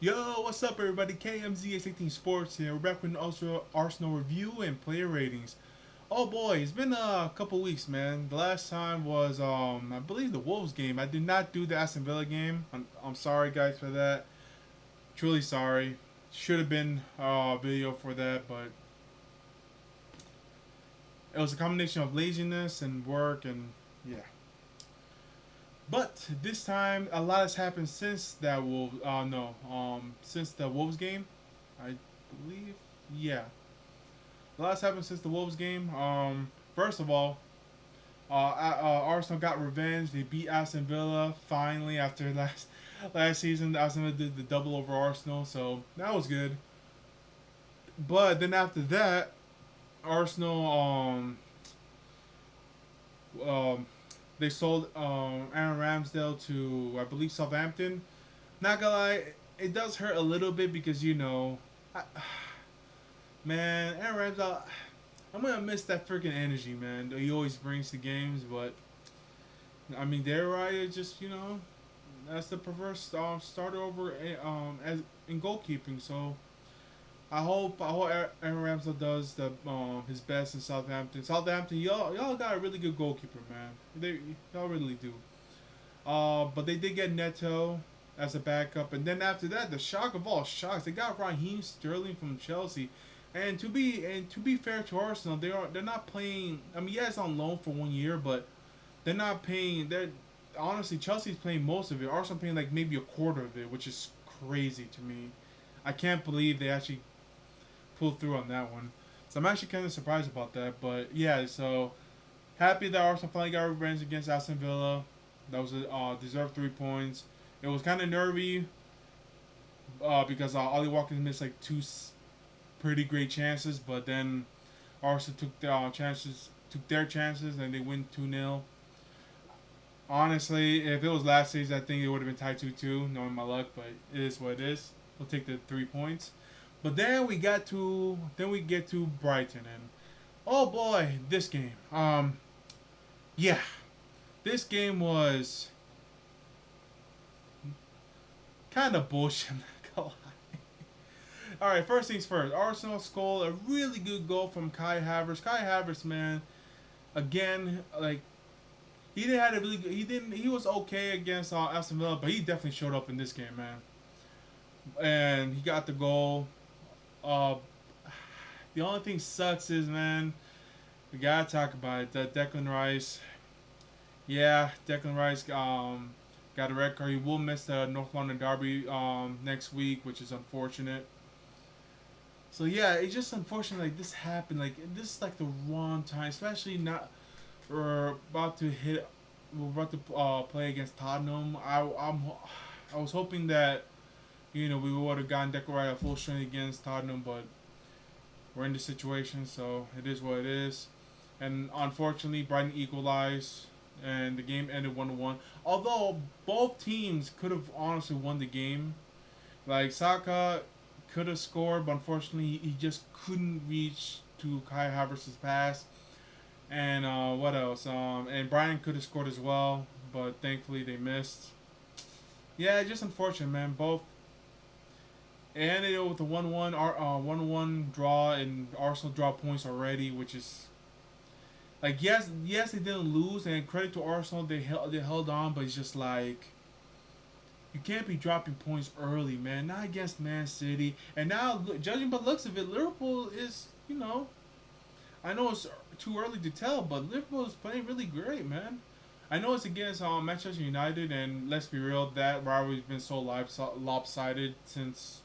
Yo, what's up, everybody? KMZ18 Sports here. We're back with an Arsenal review and player ratings. Oh boy, it's been a couple weeks, man. The last time was I believe the Wolves game. I did not do the Aston Villa game. I'm sorry, guys, for that. Truly sorry. Should have been a video for that, but it was a combination of laziness and work, and yeah. But this time, a lot has happened since that Wolves. No, since the Wolves game, I believe. Yeah, a lot has happened since the Wolves game. First of all, Arsenal got revenge. They beat Aston Villa finally after last season. Aston Villa did the double over Arsenal, so that was good. But then after that, Arsenal um they sold Aaron Ramsdale to, I believe, Southampton. Not gonna lie, it does hurt a little bit because man, Aaron Ramsdale, I'm gonna miss that freaking energy, man, that he always brings to games. But I mean, they're right. Just that's the perverse starter over as in goalkeeping. So I hope Aaron Ramsdale does his best in Southampton. Southampton, y'all got a really good goalkeeper, man. Y'all really do. But they did get Neto as a backup, and then after that, the shock of all shocks, they got Raheem Sterling from Chelsea. And to be fair to Arsenal, they're not playing. I mean, yeah, it's on loan for 1 year, but they're not paying. They're honestly, Chelsea's playing most of it. Arsenal paying like maybe a quarter of it, which is crazy to me. I can't believe they actually pulled through on that one. So I'm actually kind of surprised about that. But yeah, so happy that Arsenal finally got revenge against Aston Villa. That was a deserved 3 points. It was kind of nervy because Ollie Watkins missed like two pretty great chances, but then Arsenal took their chances, and they win 2-0. Honestly, if it was last season, I think it would have been tied 2-2, knowing my luck. But it is what it is. We'll take the 3 points. But then we get to Brighton, and oh boy, this game. Yeah, this game was kind of bullshit. I'm not gonna lie. All right, first things first. Arsenal scored a really good goal from Kai Havertz. Kai Havertz, man, again, like he didn't have a really good, he didn't he was okay against Aston Villa, but he definitely showed up in this game, man. And he got the goal. Uh, the only thing sucks is, man, we gotta talk about it. That Declan Rice, yeah, Declan Rice got a red card. He will miss the North London derby next week, which is unfortunate. So yeah, it's just unfortunate like this happened. Like this is like the wrong time, especially not we're about to hit. We're about to play against Tottenham. I was hoping that we would have gotten Declan Rice at full strength against Tottenham, but we're in this situation, so it is what it is. And unfortunately, Brighton equalized, and the game ended 1-1. Although both teams could have honestly won the game. Like Saka could have scored, but unfortunately he just couldn't reach to Kai Havertz's pass. And what else? And Brighton could have scored as well, but thankfully they missed. Yeah, just unfortunate, man. Both it ended with a 1-1 draw, and Arsenal draw points already, which is like yes they didn't lose, and credit to Arsenal, they held on, but it's just like you can't be dropping points early, man. Not against Man City, and now judging by the looks of it, Liverpool is I know it's too early to tell, but Liverpool is playing really great, man. I know it's against Manchester United, and let's be real, that rivalry's been so lopsided since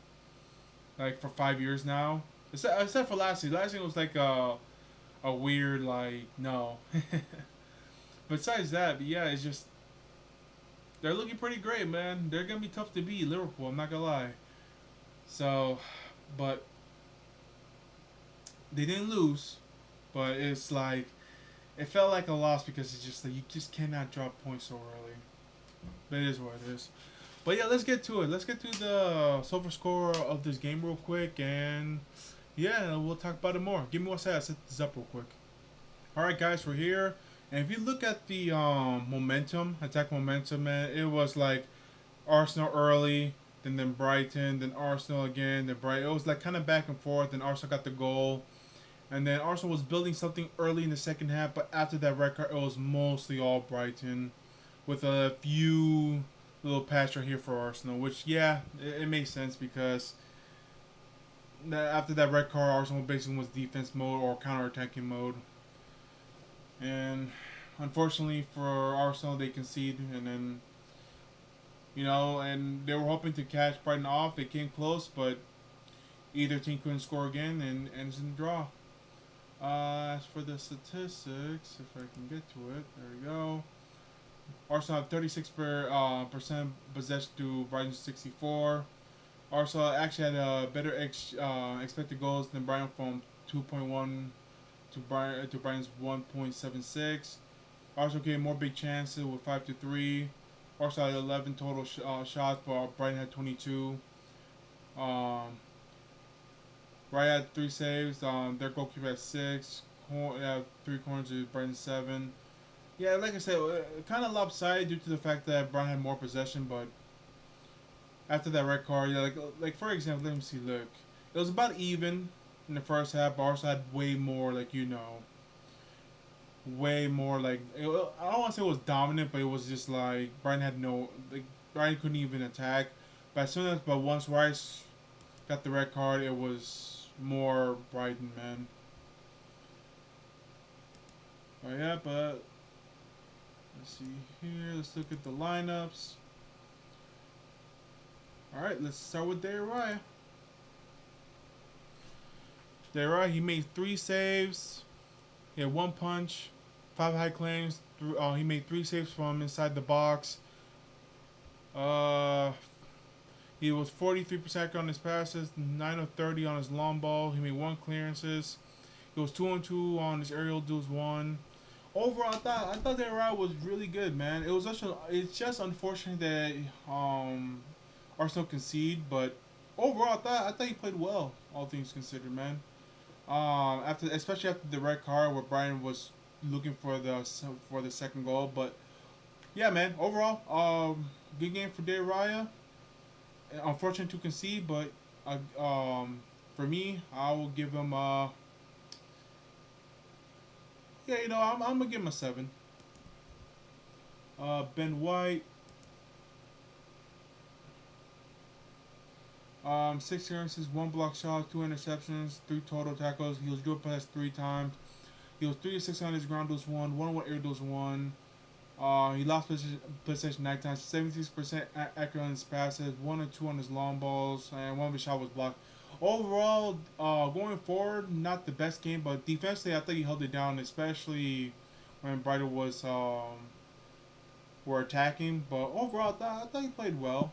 like for 5 years now. Except for last season. Last season was like a weird like no. Besides that, but yeah, it's just they're looking pretty great, man. They're gonna be tough to beat, Liverpool. I'm not gonna lie. So, but they didn't lose, but it's like it felt like a loss because it's just like you just cannot drop points so early. But it is what it is. But yeah, let's get to it. Let's get to the silver score of this game real quick, and yeah, we'll talk about it more. Give me one second. Set this up real quick. All right, guys, we're here, and if you look at the attack momentum, man, it was like Arsenal early. then Brighton, then Arsenal again, then Brighton. It was like kind of back and forth. Then Arsenal got the goal, and then Arsenal was building something early in the second half. But after that red card, it was mostly all Brighton, with a few little patch right here for Arsenal. Which yeah, it makes sense because after that red card, Arsenal basically was defense mode or counter attacking mode, and unfortunately for Arsenal, they conceded, and then and they were hoping to catch Brighton off. They came close, but either team couldn't score again and ends in a draw. As for the statistics, if I can get to it, there we go. Arsenal had 36% possession to Brighton's 64. Arsenal actually had a better expected goals than Brighton from 2.1 to Brighton's 1.76. Arsenal gave more big chances with 5-3. Arsenal had 11 total shots, but Brighton had 22. Brighton had 3 saves. Their goalkeeper had 6. 3 corners to Brighton 7. Yeah, like I said, kind of lopsided due to the fact that Brighton had more possession, but after that red card, yeah, like for example, let me see. Look, it was about even in the first half. But Arsenal had way more, way more I don't want to say it was dominant, but it was just like Brighton had no Brighton couldn't even attack. But once Rice got the red card, it was more Brighton, man. But yeah, but let's see here. Let's look at the lineups. All right, let's start with Declan Rice. He made 3 saves. He had 1 punch, 5 high claims. He made 3 saves from inside the box. He was 43% on his passes, 9 of 30 on his long ball. He made 1 clearances. He was 2-2 on his aerial duels 1. Overall, I thought Declan Rice was really good, man. It's just unfortunate that Arsenal concede, but overall, I thought he played well, all things considered, man. Especially after the red card, where Brian was looking for the second goal, but yeah, man. Overall, good game for Declan Rice. Unfortunate to concede, but for me, I will give him I'm gonna give him a 7. Ben White. 6 clearances, 1 block shot, 2 interceptions, 3 total tackles. He was dribbled past 3 times. He was 3-6 on his ground duels 1, 1 air duels 1. He lost possession 9 times, 76% accurate on his passes, 1 or 2 on his long balls, and 1 of his shot was blocked. Overall, going forward, not the best game, but defensively, I think he held it down, especially when Brighton were attacking. But overall, I thought he played well,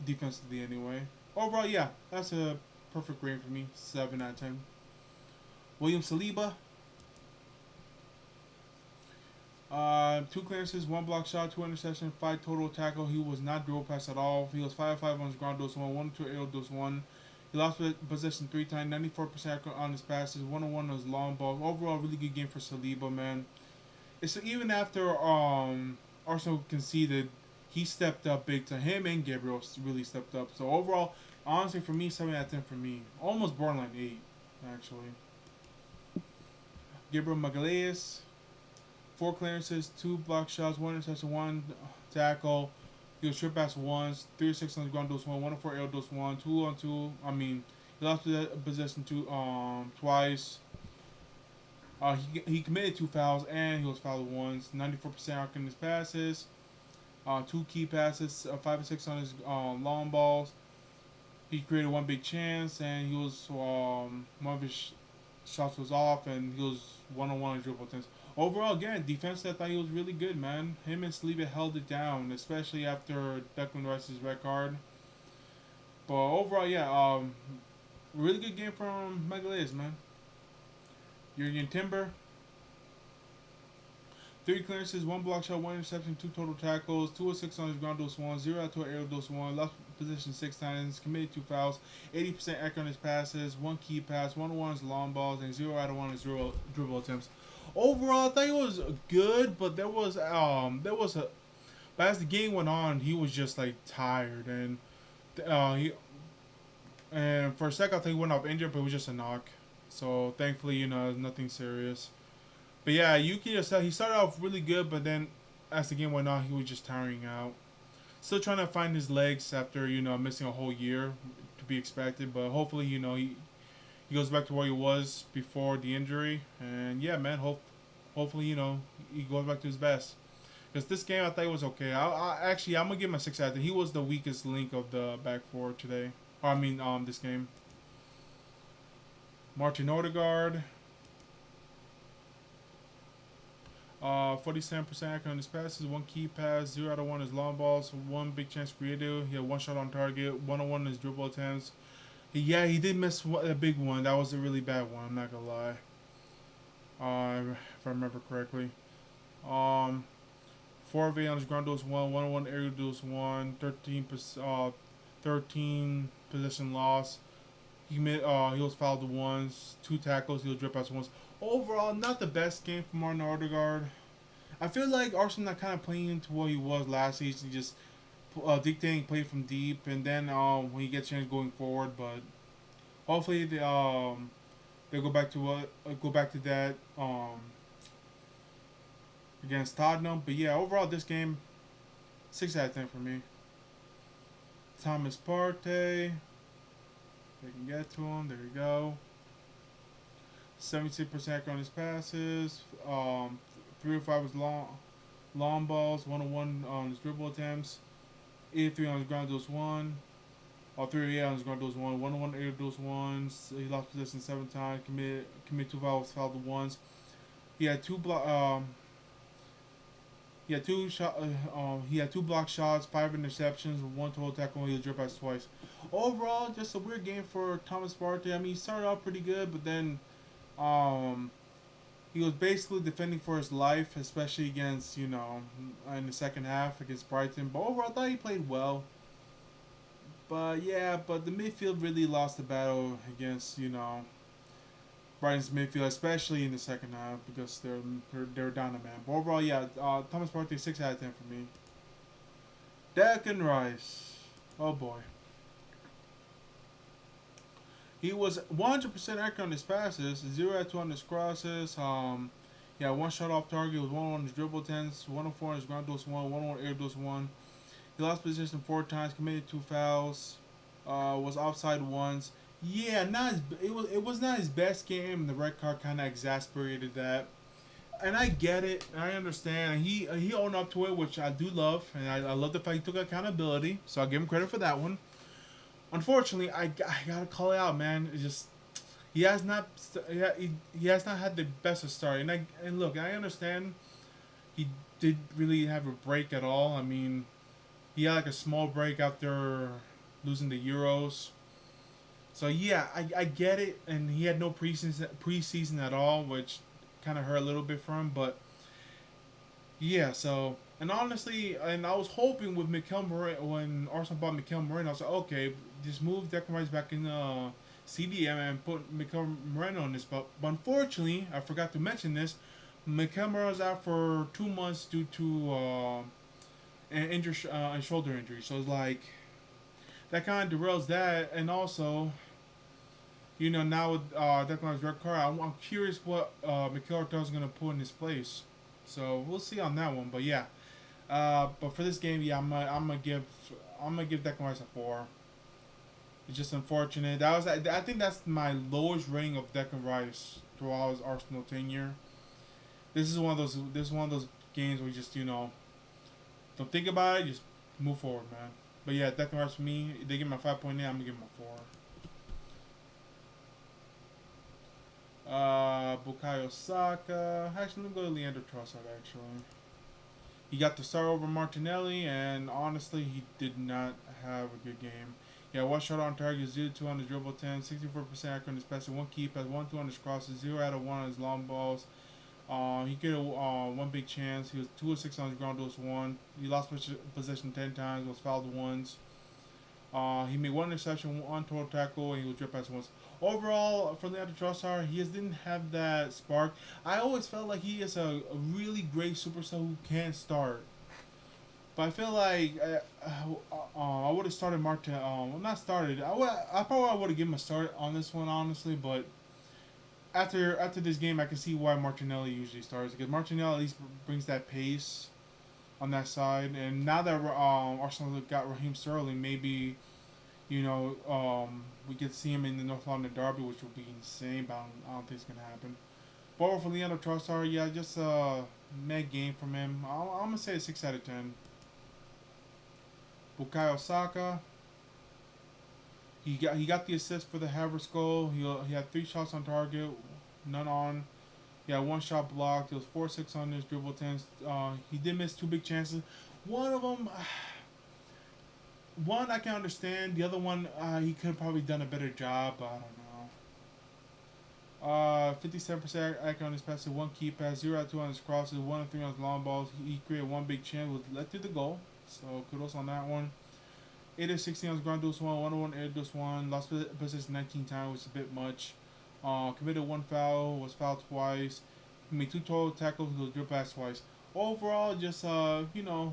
defensively anyway. Overall, yeah, that's a perfect grade for me. 7 out of 10. William Saliba. 2 clearances, 1 block shot, 2 interceptions, 5 total tackle. He was not dribble pass at all. He was 5-5 on his ground duels 1, 1-2 aerial duels 1. He lost possession 3 times, 94% on his passes, 1-1 on his long ball. Overall, really good game for Saliba, man. It's even after Arsenal conceded, he stepped up big time. Him and Gabriel really stepped up. So overall, honestly, for me, 7 out of 10 for me. Almost borderline 8, actually. Gabriel Magalhaes, 4 clearances, 2 block shots, 1 interception, 1 tackle. He was tripped pass once, 3-6 on the ground duels 1, 1-4 air duels 1, 2-on-2. He lost possession twice. He committed 2 fouls and he was fouled once. 94% on his passes. 2 key passes, 5-6 on his long balls. He created 1 big chance, and he was one of his shots was off, and he was 1-on-1 on dribble attempts. Overall, again, defense, I thought he was really good, man. Him and Saliba held it down, especially after Declan Rice's red card. But overall, yeah, really good game from Magalhaes, man. Jurgen Timber. 3 clearances, 1 block shot, 1 interception, 2 total tackles, 2-6 on his ground duels 1, 0-2 aerial duels 1, lost position 6 times, committed 2 fouls, 80% accurate on his passes, 1 key pass, 1-1 on his long balls, and 0-1 on his dribble attempts. Overall, I think it was good, but but as the game went on, he was just like tired, and he and for a second I think he went off injured, but it was just a knock. So thankfully, nothing serious. But yeah, you can just tell he started off really good, but then as the game went on, he was just tiring out. Still trying to find his legs after missing a whole year, to be expected. But hopefully, he goes back to where he was before the injury. And yeah, man, hopefully he goes back to his best. Because this game I thought was okay. I'm gonna give him a 6 out of 10. He was the weakest link of the back four today. Or, I mean, this game. Martin Odegaard. 47% accurate on his passes, one key pass, 0 out of 1 is long balls, one big chance created. He had one shot on target, 1 on 1 is dribble attempts. He did miss a big one. That was a really bad one. I'm not gonna lie. If I remember correctly. 4 of 8 on his ground duels, 1 on 1 aerial duels, 13 possession loss. He was fouled once, 2 tackles, he was drip outs once. Overall, not the best game for Martin Odegaard. I feel like Arsenal not kind of playing into what he was last season, just dictating play from deep, and then when he gets a chance going forward. But hopefully they go back to that against Tottenham. But yeah, overall this game 6 out of 10 for me. Thomas Partey. They can get to him. There you go. 76% on his passes. 3 of 5 was long balls. 1 on 1 on his dribble attempts. 83 on his ground duels 1. 3 of 8 on his ground duels 1. 1 on 1 air duels 1. He lost possession 7 times. Committed 2 fouls. Fouled once. He had 2 block. He had 2 block shots, 5 interceptions, 1 total tackle. He was drip outs twice. Overall, just a weird game for Thomas Partey. I mean, he started off pretty good, but then he was basically defending for his life, especially against in the second half against Brighton. But overall, I thought he played well. But yeah, the midfield really lost the battle against Brighton's midfield, especially in the second half, because they're down a man. But overall, yeah, Thomas Partey 6 out of 10 for me. Declan Rice, oh boy, he was 100% accurate on his passes, 0 out of 2 on his crosses. Yeah, 1 shot off target, was 1 on his dribble attempts, 1 on 4 on his ground duels 1, 1 on air duels 1. He lost position 4 times, committed 2 fouls, was offside once. Yeah, it was not his best game. The red card kind of exasperated that, and I get it. I understand. And he owned up to it, which I do love, and I love the fact he took accountability. So I give him credit for that one. Unfortunately, I gotta call it out, man. It's just he has not had the best of start. And look, I understand he did really have a break at all. I mean, he had like a small break after losing the Euros. So yeah, I get it, and he had no preseason at all, which kind of hurt a little bit for him. But yeah, so and honestly, and I was hoping with Mikel Moreno, when Arsenal bought Mikel Moreno, I was like, okay, just move Declan Rice back in CDM and put Mikel Moreno on this. But unfortunately, I forgot to mention this. Mikel Moreno's out for 2 months due to a shoulder injury. So it's like that kind of derails that, and also, now with Declan Rice's red card, I'm curious what Mikel Arteta is gonna put in his place. So we'll see on that one. But yeah, but for this game, yeah, I'm gonna give Declan Rice a 4. It's just unfortunate. I think that's my lowest rating of Declan Rice throughout his Arsenal tenure. This is one of those games where you just don't think about it, just move forward, man. But yeah, Declan Rice for me, they give him a 5.8, I'm gonna give him a 4. Bukayo Saka. Actually, let me go to Leandro Trossard, actually. He got the start over Martinelli, and honestly, he did not have a good game. Yeah, 1 shot on target, 0-2 on his dribble attempt, 64% accurate on his passing, 1 key pass, 1-2 on his crosses, 0 out of 1 on his long balls. He get 1 big chance. He was 2 of 6 on his ground duels 1. He lost possession 10 times, was fouled once. He made 1 interception, 1 total tackle, and he was drip pass once. Overall, for Leandro Trossard, he just didn't have that spark. I always felt like he is a really great superstar who can start. But I feel like I would have started Martin. Well, not started. I probably would have given him a start on this one, honestly. But after this game, I can see why Martinelli usually starts because Martinelli at least brings that pace on that side. And now that Arsenal got Raheem Sterling, maybe we could see him in the North London derby, which would be insane. But I don't think it's gonna happen. But for Leandro Trossard, yeah, just a mad game from him. I'm gonna say a 6 out of 10. Bukayo Saka, he got the assist for the Havertz goal. He had 3 shots on target, none on. He had 1 shot blocked. It was 4-6 on his dribble attempts. He did miss 2 big chances. One of them, one I can understand. The other one, he could have probably done a better job. But I don't know. 57% accurate on his passes, 1 key pass, 0 out of 2 on his crosses, 1 of 3 on his long balls. He created 1 big chance, was led to the goal. So kudos on that one. 8 of 16 on his ground deuce 101 air deuce 1, lost possession 19 times, which is a bit much. Committed 1 foul, was fouled twice. He made 2 total tackles, he was dribbled past twice. Overall, just again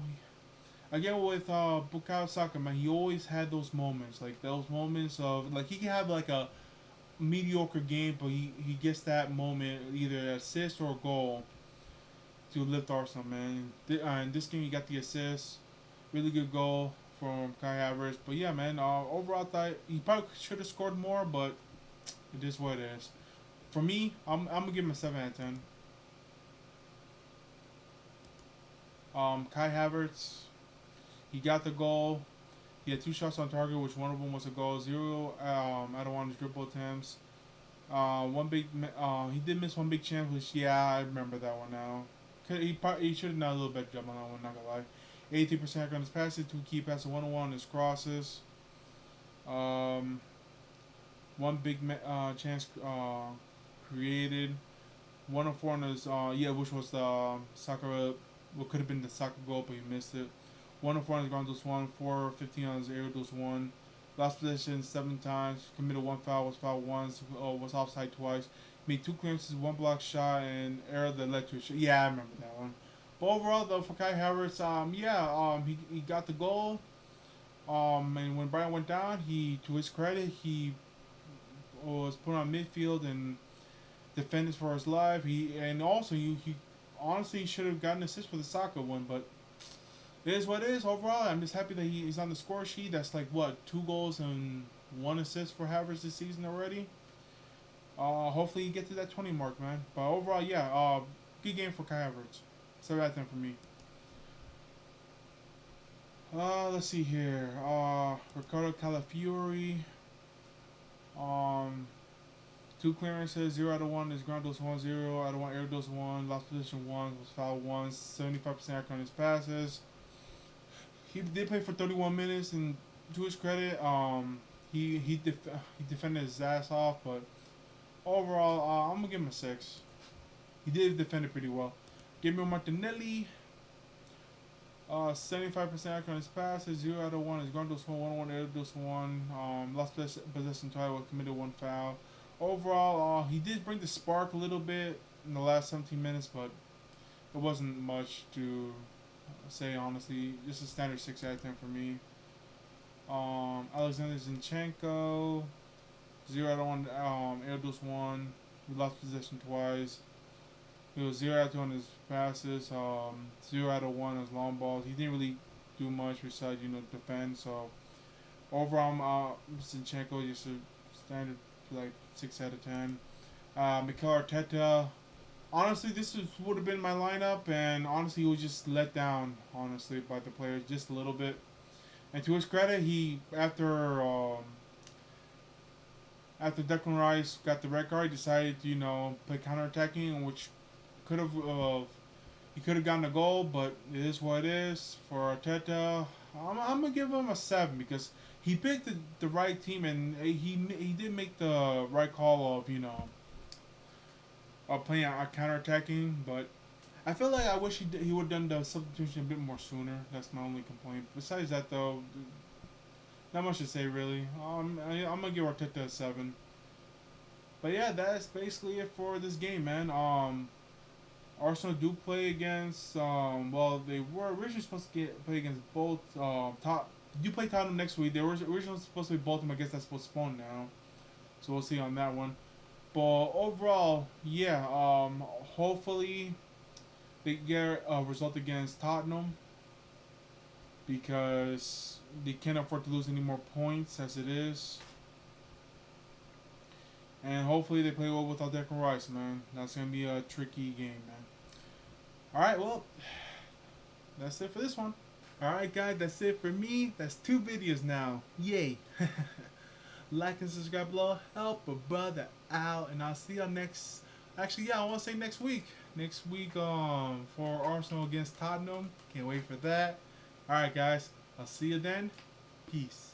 with Bukayo Saka, man, he always had those moments, like those moments of like he can have like a mediocre game, but he gets that moment, either an assist or a goal, to lift Arsenal, man. In this game, he got the assist, really good goal from Kai Havertz. But yeah, man, overall, I thought he probably should have scored more, but it is what it is. For me, I'm gonna give him a 7 out of 10. Kai Havertz, he got the goal. He had 2 shots on target, which one of them was a goal. 0 out of 1 dribble attempts. He did miss 1 big chance, which yeah, I remember that one now. He should have done a little better job on that one. Not gonna lie. 83% on his passes, 2 key passes, 1-on-1 on his crosses. Um, 1 big chance created. 1-on-4 on his which was the soccer. What could have been the soccer goal, but he missed it. 1-on-4 on his ground deuce 1, 4-15 on his air deuce 1. Lost possession 7 times. Committed 1 foul, was fouled once. Was offside twice. Made 2 clearances, 1 block shot, and error that led to a shot. Yeah, I remember that one. But overall, though, for Kai Havertz, he got the goal. And when Brighton went down, to his credit, he was put on midfield and defended for his life. He honestly should have gotten an assist for the Saka one, but it is what it is. Overall, I'm just happy that he's on the score sheet. That's like what 2 goals and 1 assist for Havertz this season already. Hopefully he gets to that 20 mark, man. But overall, yeah, good game for Kai Havertz. 7 out of 10 for me. Let's see here. Ricardo Calafiori. 2 clearances, 0 out of 1 is ground dose 1, 0 out of 1 air dose 1, lost position 1, was fouled once, 75% accurate on his passes. He did play for 31 minutes, and to his credit, he defended his ass off, but overall, I'm gonna give him a 6. He did defend it pretty well. Gabriel Martinelli, 75% accurate on his passes, 0 out of 1 is ground dose 1, 1-on-1 air dose 1, lost possession twice, committed 1 foul. Overall, he did bring the spark a little bit in the last 17 minutes, but it wasn't much to say, honestly. Just a standard 6 out of 10 for me. Alexander Zinchenko, 0 out of 1 air dose 1. We lost possession twice. He was 0 out of 2 on his passes, 0 out of 1 on his long balls. He didn't really do much besides, defend. So overall, Zinchenko just a standard like 6 out of 10. Mikel Arteta. Honestly, would have been my lineup, and honestly, he was just let down, honestly, by the players just a little bit. And to his credit, he after Declan Rice got the red card, he decided to play counterattacking, which could have he could have gotten a goal, but it is what it is for Arteta. I'm gonna give him a 7 because he picked the right team, and he did make the right call of playing counterattacking. But I feel like I wish he would have done the substitution a bit more sooner. That's my only complaint. Besides that, though, not much to say really. I'm gonna give Arteta a 7. But yeah, that's basically it for this game, man. Arsenal do play against. Well, they were originally supposed to play against both. Top. You play Tottenham next week. They were originally supposed to be Bolton. I guess that's postponed now. So we'll see on that one. But overall, yeah. Hopefully they get a result against Tottenham because they can't afford to lose any more points as it is. And hopefully they play well without Declan Rice, man. That's gonna be a tricky game, man. All right, well, that's it for this one. All right, guys, that's it for me. That's 2 videos now. Yay! Like and subscribe below. Help a brother out, and I'll see y'all next. Actually, yeah, I want to say next week. Next week, for Arsenal against Tottenham. Can't wait for that. All right, guys. I'll see you then. Peace.